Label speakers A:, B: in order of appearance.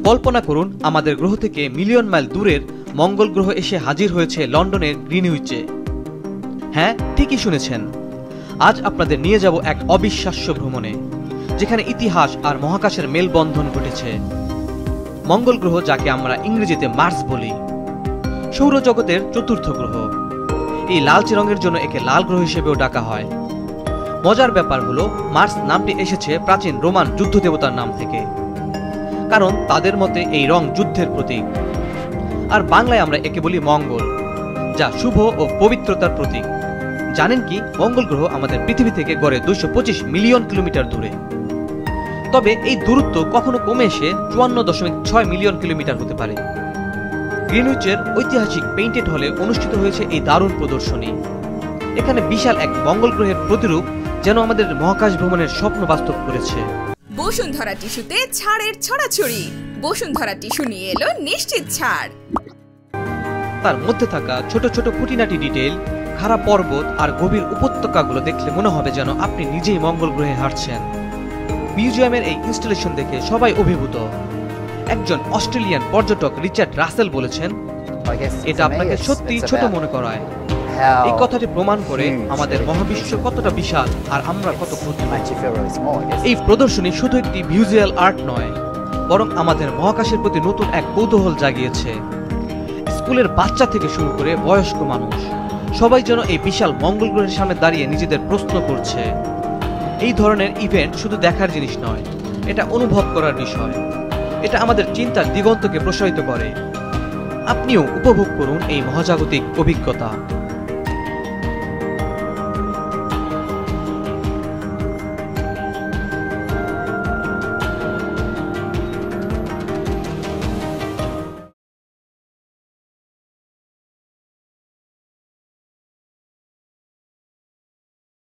A: কল্পনা করুন আমাদের গ্রহ থেকে মিলিয়ন মাইল দূরের মঙ্গল গ্রহ এসে হাজির হয়েছে লন্ডনের গ্রিনউইচে। হ্যাঁ, ঠিকই শুনেছেন। আজ আপনাদের নিয়ে যাব এক অবিশ্বাস্য ভ্রমণে, যেখানে ইতিহাস আর মহাকাশের মেলবন্ধন ঘটেছে। মঙ্গল গ্রহ, যাকে আমরা ইংরেজিতে মার্স বলি, সৌরজগতের চতুর্থ গ্রহ। এই লালচে রঙের জন্য একে লাল গ্রহ হিসেবেও ডাকা হয়। মজার ব্যাপার হলো, মার্স নামটি এসেছে প্রাচীন রোমান যুদ্ধ দেবতার নাম থেকে, কারণ তাদের মতে এই রং যুদ্ধের প্রতীক। আর বাংলায় আমরা একে বলি মঙ্গল, যা শুভ ও পবিত্রতার প্রতীক। জানেন কি, মঙ্গল গ্রহ আমাদের পৃথিবী থেকে গড়ে 225 মিলিয়ন কিলোমিটার দূরে। তবে এই দূরত্ব কখনো কমে এসে 54.6 মিলিয়ন কিলোমিটার হতে পারে। গ্রিনউইচের ঐতিহাসিক পেইন্টেড হলে অনুষ্ঠিত হয়েছে এই দারুণ প্রদর্শনী। এখানে বিশাল এক মঙ্গল গ্রহের প্রতিরূপ যেন আমাদের মহাকাশ ভ্রমণের স্বপ্ন বাস্তব করেছে।
B: বসুন্ধরা টিস্যুতে ছাড়ের ছড়াছড়ি। বসুন্ধরা টিস্যু নিয়ে এলো নিশ্চিত ছাড়।
A: তার মধ্যে থাকা ছোট ছোট খুঁটিনাটি ডিটেইল, খাড়া পর্বত আর গভীর উপত্যকাগুলো দেখলে মনে হবে যেন আপনি নিজেই মঙ্গল গ্রহে হাঁটছেন। মিউজিয়ামের এই ইনস্টলেশন দেখে সবাই অভিভূত। একজন অস্ট্রেলিয়ান পর্যটক রিচার্ড রাসেল বলেছেন, এটা আপনাকে সত্যি ছোট মনে করায়। এই কথাটি প্রমাণ করে আমাদের মহাবিশ্ব কতটা বিশাল আর আমরা কত ক্ষুদ্র। এই প্রদর্শনী শুধু একটি ভিজুয়াল আর্ট নয়, বরং আমাদের মহাকাশের প্রতি নতুন এক কৌতূহল জাগিয়েছে। স্কুলের বাচ্চা থেকে শুরু করে বয়স্ক মানুষ সবাই যেন এই বিশাল মঙ্গল গ্রহের সামনে দাঁড়িয়ে নিজেদের প্রশ্ন করছে। এই ধরনের ইভেন্ট শুধু দেখার জিনিস নয়, এটা অনুভব করার বিষয়। এটা আমাদের চিন্তার দিগন্তকে প্রসারিত করে। আপনিও উপভোগ করুন এই মহাজাগতিক অভিজ্ঞতা।